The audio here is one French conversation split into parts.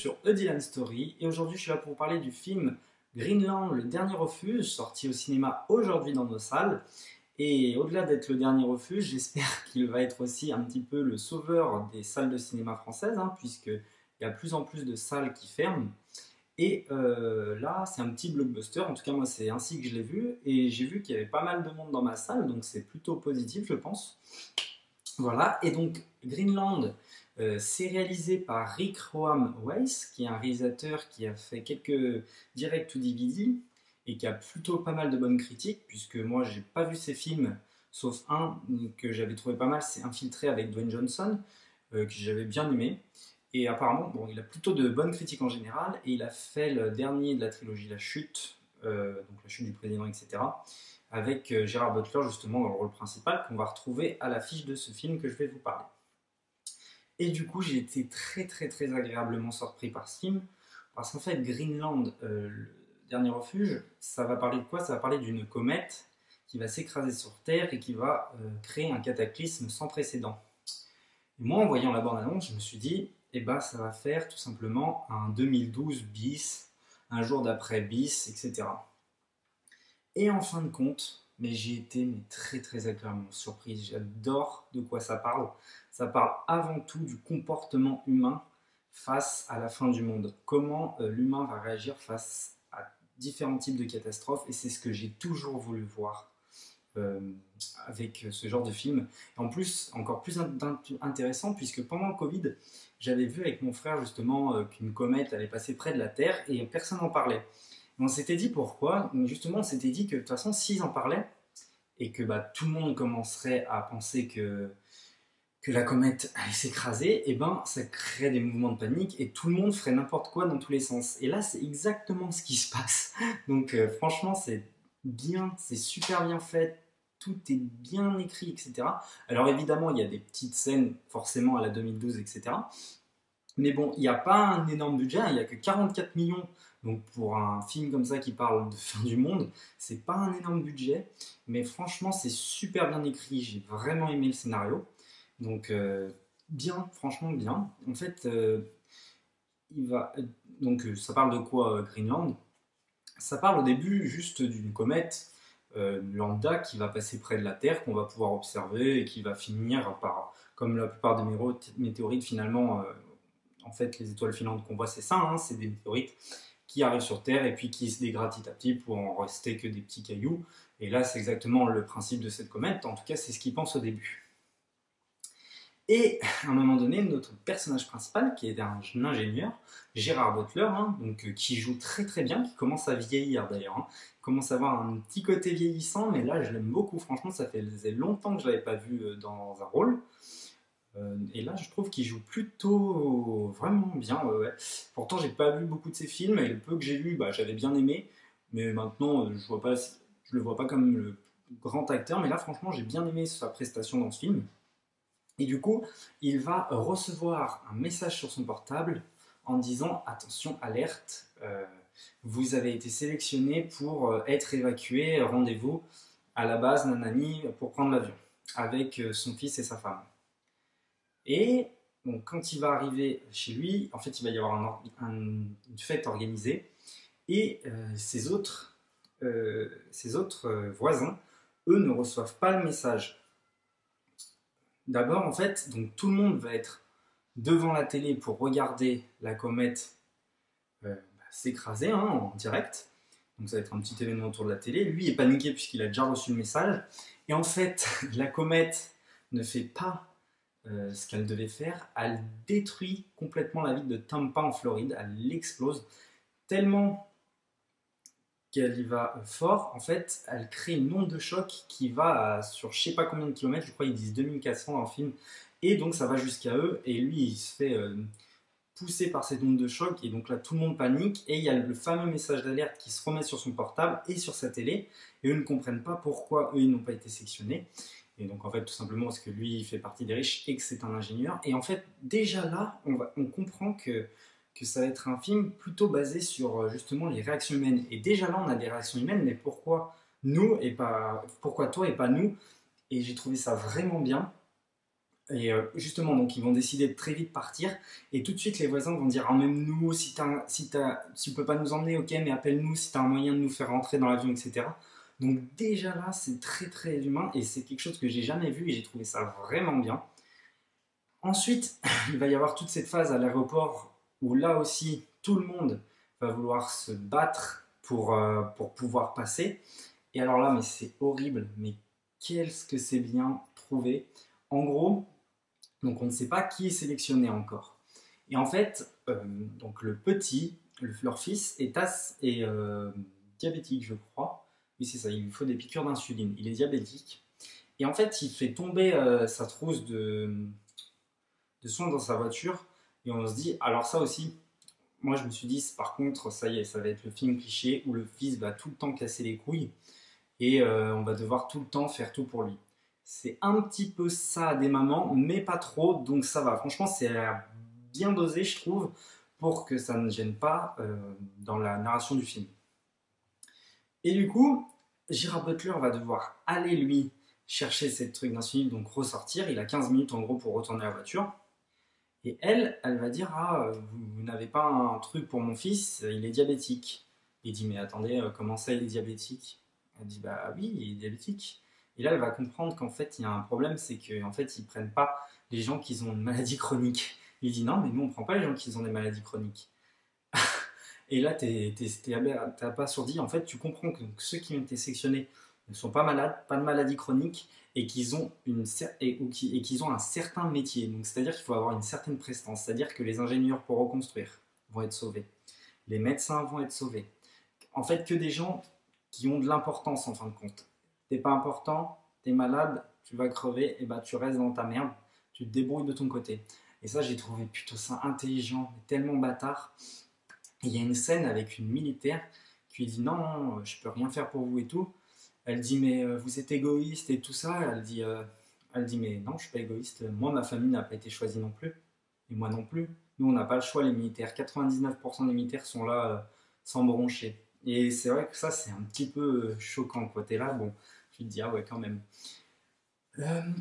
sur A Dylan Story et aujourd'hui je suis là pour vous parler du film Greenland, le dernier refuge, sorti au cinéma aujourd'hui dans nos salles. Et au-delà d'être le dernier refuge, j'espère qu'il va être aussi un petit peu le sauveur des salles de cinéma françaises, puisqu'il y a de plus en plus de salles qui ferment. Et là, c'est un petit blockbuster, en tout cas moi c'est ainsi que je l'ai vu, et j'ai vu qu'il y avait pas mal de monde dans ma salle, donc c'est plutôt positif je pense. Voilà, et donc Greenland, c'est réalisé par Rick Roam Weiss, qui est un réalisateur qui a fait quelques direct to DVD et qui a plutôt pas mal de bonnes critiques, puisque moi j'ai pas vu ses films, sauf un que j'avais trouvé pas mal, c'est Infiltré avec Dwayne Johnson, que j'avais bien aimé. Et apparemment, bon, il a plutôt de bonnes critiques en général, et il a fait le dernier de la trilogie La Chute, donc La Chute du Président, etc., avec Gérard Butler justement dans le rôle principal qu'on va retrouver à l'affiche de ce film que je vais vous parler. Et du coup, j'ai été très agréablement surpris par ce film, parce qu'en fait, Greenland, le dernier refuge, ça va parler de quoi? Ça va parler d'une comète qui va s'écraser sur Terre et qui va créer un cataclysme sans précédent. Et moi, en voyant la bande-annonce, je me suis dit, eh ben, ça va faire tout simplement un 2012 bis, un jour d'après bis, etc. Et en fin de compte, mais j'ai été très agréablement surpris. J'adore de quoi ça parle. Ça parle avant tout du comportement humain face à la fin du monde. Comment l'humain va réagir face à différents types de catastrophes. Et c'est ce que j'ai toujours voulu voir euh, avec ce genre de film. Et en plus, encore plus intéressant, puisque pendant le Covid, j'avais vu avec mon frère justement qu'une comète allait passer près de la Terre et personne n'en parlait. On s'était dit pourquoi. Justement, on s'était dit que de toute façon, s'ils en parlaient et que tout le monde commencerait à penser que la comète allait s'écraser, et ben ça crée des mouvements de panique et tout le monde ferait n'importe quoi dans tous les sens. Et là, c'est exactement ce qui se passe. Donc franchement, c'est bien, c'est super bien fait. Tout est bien écrit, etc. Alors évidemment, il y a des petites scènes forcément à la 2012, etc. Mais bon, il n'y a pas un énorme budget, il n'y a que 44 millions. Donc pour un film comme ça qui parle de fin du monde, c'est pas un énorme budget. Mais franchement, c'est super bien écrit. J'ai vraiment aimé le scénario. Donc bien, franchement bien. En fait, il va, ça parle de quoi Greenland? Ça parle au début juste d'une comète lambda qui va passer près de la Terre, qu'on va pouvoir observer et qui va finir par, comme la plupart des météorites finalement, en fait, les étoiles filantes qu'on voit, c'est ça, c'est des météorites qui arrivent sur Terre et puis qui se dégradent petit à petit pour en rester que des petits cailloux. Et là, c'est exactement le principe de cette comète. En tout cas, c'est ce qu'ils pensent au début. Et à un moment donné, notre personnage principal, qui est un ingénieur, Gérard Butler, qui joue très bien, qui commence à vieillir d'ailleurs, commence à avoir un petit côté vieillissant, mais là je l'aime beaucoup, franchement ça faisait longtemps que je ne l'avais pas vu dans un rôle. Et là, je trouve qu'il joue plutôt vraiment bien. Ouais. Pourtant, j'ai pas vu beaucoup de ses films et le peu que j'ai vu, j'avais bien aimé. Mais maintenant, je le vois pas comme le grand acteur. Mais là, franchement, j'ai bien aimé sa prestation dans ce film. Et du coup, il va recevoir un message sur son portable en disant attention, alerte, vous avez été sélectionné pour être évacué. Rendez-vous à la base Nanani pour prendre l'avion avec son fils et sa femme. Et donc, quand il va arriver chez lui, en fait, il va y avoir une fête organisée. Et ses autres voisins, eux, ne reçoivent pas le message. D'abord, en fait, donc, tout le monde va être devant la télé pour regarder la comète s'écraser en direct. Donc ça va être un petit événement autour de la télé. Lui est paniqué puisqu'il a déjà reçu le message. Et en fait, la comète ne fait pas ce qu'elle devait faire, elle détruit complètement la ville de Tampa en Floride, elle l'explose tellement qu'elle y va fort, en fait, elle crée une onde de choc qui va sur je sais pas combien de kilomètres, je crois qu'ils disent 2400 dans le film, et donc ça va jusqu'à eux, et lui il se fait pousser par cette onde de choc, et donc là tout le monde panique, et il y a le fameux message d'alerte qui se remet sur son portable et sur sa télé, et eux ne comprennent pas pourquoi eux ils n'ont pas été sélectionnés. Et donc en fait tout simplement parce que lui il fait partie des riches et que c'est un ingénieur. Et en fait déjà là on comprend que ça va être un film plutôt basé sur justement les réactions humaines. Et déjà là on a des réactions humaines, mais pourquoi nous et pas pourquoi toi et pas nous? Et j'ai trouvé ça vraiment bien. Et justement, donc ils vont décider de très vite partir. Et tout de suite, les voisins vont dire, ah, même nous, si tu peux pas nous emmener, ok, mais appelle-nous si tu as un moyen de nous faire rentrer dans l'avion, etc. Donc déjà là, c'est très très humain et c'est quelque chose que j'ai jamais vu et j'ai trouvé ça vraiment bien. Ensuite, il va y avoir toute cette phase à l'aéroport où là aussi, tout le monde va vouloir se battre pour pouvoir passer. Et alors là, mais c'est horrible, mais qu'est-ce que c'est bien trouvé. En gros, donc on ne sait pas qui est sélectionné encore. Et en fait, donc le petit, leur fils, est diabétique, je crois. Oui, c'est ça, il lui faut des piqûres d'insuline. Il est diabétique. Et en fait, il fait tomber sa trousse de soins dans sa voiture. Et on se dit, alors ça aussi, moi je me suis dit, par contre, ça y est, ça va être le film cliché où le fils va tout le temps casser les couilles et on va devoir tout le temps faire tout pour lui. C'est un petit peu ça à des mamans, mais pas trop, donc ça va. Franchement, c'est bien dosé, je trouve, pour que ça ne gêne pas dans la narration du film. Et du coup, Gérard Butler va devoir aller, lui, chercher cette truc d'insuline, donc ressortir. Il a 15 minutes en gros pour retourner à la voiture. Et elle va dire, ah, vous n'avez pas un truc pour mon fils, il est diabétique. Il dit, mais attendez, comment ça il est diabétique? Elle dit, bah oui, il est diabétique. Et là, elle va comprendre qu'en fait, il y a un problème, c'est qu'en fait, ils ne prennent pas les gens qui ont une maladie chronique. Il dit, non, mais nous, on ne prend pas les gens qui ont des maladies chroniques. Et là, t'es abasourdi. En fait, tu comprends que ceux qui ont été sélectionnés ne sont pas malades, pas de maladie chronique, et qu'ils ont, et qu'ils ont un certain métier. Donc, c'est-à-dire qu'il faut avoir une certaine prestance. C'est-à-dire que les ingénieurs pour reconstruire vont être sauvés. Les médecins vont être sauvés. En fait, que des gens qui ont de l'importance en fin de compte. T'es pas important, t'es malade, tu vas crever, et bah tu restes dans ta merde, tu te débrouilles de ton côté. Et ça, j'ai trouvé plutôt ça intelligent, mais tellement bâtard. Il y a une scène avec une militaire qui lui dit non, non, je peux rien faire pour vous et tout. Elle dit mais vous êtes égoïste et tout ça. Elle dit mais non, je suis pas égoïste. Moi, ma famille n'a pas été choisie non plus. Et moi non plus. Nous, on n'a pas le choix, les militaires. 99% des militaires sont là sans broncher. Et c'est vrai que ça, c'est un petit peu choquant. Quoi. T'es là, bon, tu te dis ah ouais, quand même.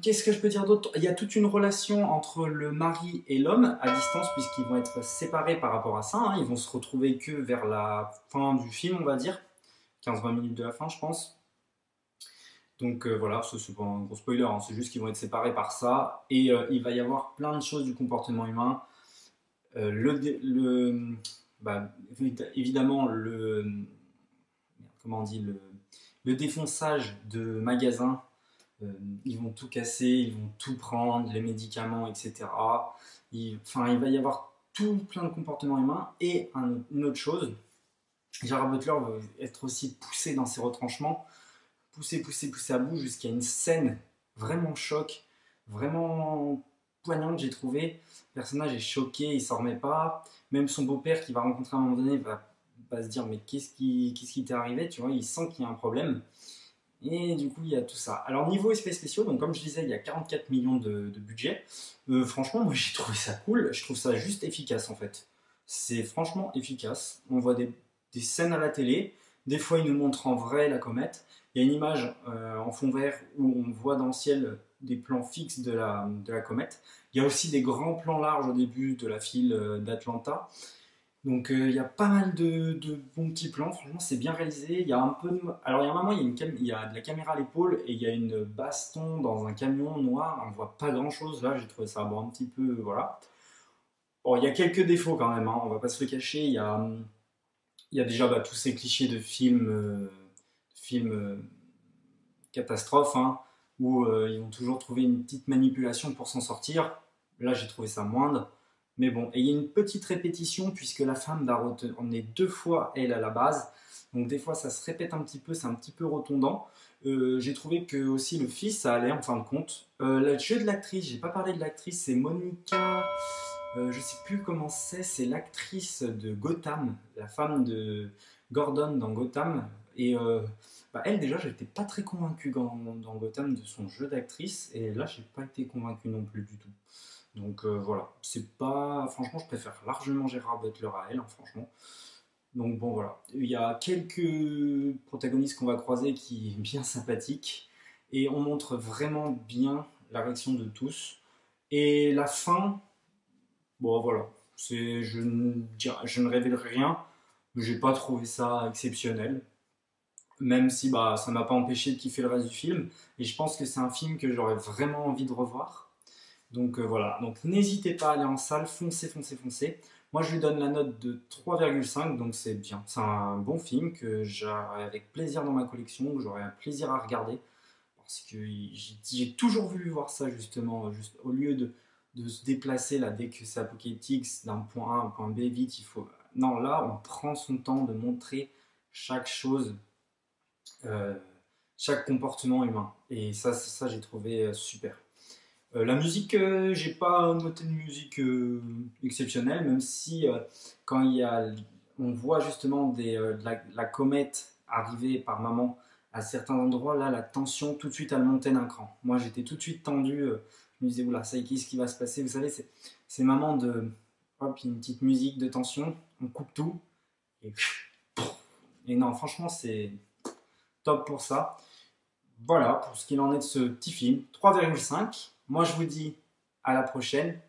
Qu'est-ce que je peux dire d'autre? Il y a toute une relation entre le mari et l'homme à distance, puisqu'ils vont être séparés par rapport à ça. Hein. Ils vont se retrouver que vers la fin du film, on va dire. 15-20 minutes de la fin, je pense. Donc voilà, ça c'est pas un gros spoiler, hein. C'est juste qu'ils vont être séparés par ça. Et il va y avoir plein de choses du comportement humain. Bah, évidemment, comment on dit, le défonçage de magasins. Ils vont tout casser, ils vont tout prendre, les médicaments, etc. Enfin, il va y avoir tout plein de comportements humains. Et une autre chose, Gerard Butler va être aussi poussé dans ses retranchements, poussé à bout jusqu'à une scène vraiment choc, vraiment poignante, j'ai trouvé. Le personnage est choqué, il s'en remet pas. Même son beau-père qu'il va rencontrer à un moment donné va se dire mais qu'est-ce qui t'est arrivé, tu vois, il sent qu'il y a un problème. Et du coup, il y a tout ça. Alors, niveau effets spéciaux, donc comme je disais, il y a 44 millions de budget. Franchement, moi j'ai trouvé ça cool. Je trouve ça juste efficace en fait. C'est franchement efficace. On voit des scènes à la télé. Des fois, ils nous montrent en vrai la comète. Il y a une image en fond vert où on voit dans le ciel des plans fixes de la comète. Il y a aussi des grands plans larges au début de la file d'Atlanta. Donc il y a pas mal de bons petits plans, franchement c'est bien réalisé. Il y a un peu de... Alors il y a un moment, il y a de la caméra à l'épaule et il y a une baston dans un camion noir, on voit pas grand chose là, j'ai trouvé ça bon, un petit peu... Voilà. Bon, il y a quelques défauts quand même, hein, on va pas se le cacher, il y a déjà tous ces clichés de films catastrophes, hein, où ils vont toujours trouver une petite manipulation pour s'en sortir. Là j'ai trouvé ça moindre. Mais bon, et il y a une petite répétition puisque la femme va retourner deux fois elle à la base. Donc des fois ça se répète un petit peu, c'est un petit peu redondant. J'ai trouvé que aussi le fils ça allait en fin de compte. Le jeu de l'actrice, j'ai pas parlé de l'actrice, c'est Monica. Je sais plus comment c'est l'actrice de Gotham, la femme de Gordon dans Gotham. Et elle déjà j'étais pas très convaincu dans Gotham de son jeu d'actrice et là j'ai pas été convaincu non plus du tout. Donc voilà, c'est pas. Franchement, je préfère largement Gérard Butler à elle, hein, franchement. Donc bon, voilà. Il y a quelques protagonistes qu'on va croiser qui est bien sympathique. Et on montre vraiment bien la réaction de tous. Et la fin, bon voilà, je ne révèle rien, j'ai pas trouvé ça exceptionnel. Même si bah, ça m'a pas empêché de kiffer le reste du film. Et je pense que c'est un film que j'aurais vraiment envie de revoir. Donc voilà, donc n'hésitez pas à aller en salle, foncez, foncez, foncez. Moi je lui donne la note de 3,5, donc c'est bien. C'est un bon film que j'aurai avec plaisir dans ma collection, que j'aurai un plaisir à regarder. Parce que j'ai toujours voulu voir ça justement, juste au lieu de se déplacer là dès que c'est apocalyptique, d'un point A à un point B vite, il faut... Non, là on prend son temps de montrer chaque chose, euh, chaque comportement humain. Et ça j'ai trouvé super. La musique, j'ai pas noté de musique exceptionnelle, même si quand on voit justement la comète arriver par moment à certains endroits, là, la tension tout de suite elle montait d'un cran. Moi, j'étais tout de suite tendu. Je me disais, oula, ça y est, qu'est-ce qui va se passer? Vous savez, c'est ces moments de, hop, une petite musique de tension, on coupe tout et, et non, franchement, c'est top pour ça. Voilà pour ce qu'il en est de ce petit film. 3,5. Moi, je vous dis à la prochaine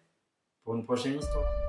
pour une prochaine histoire.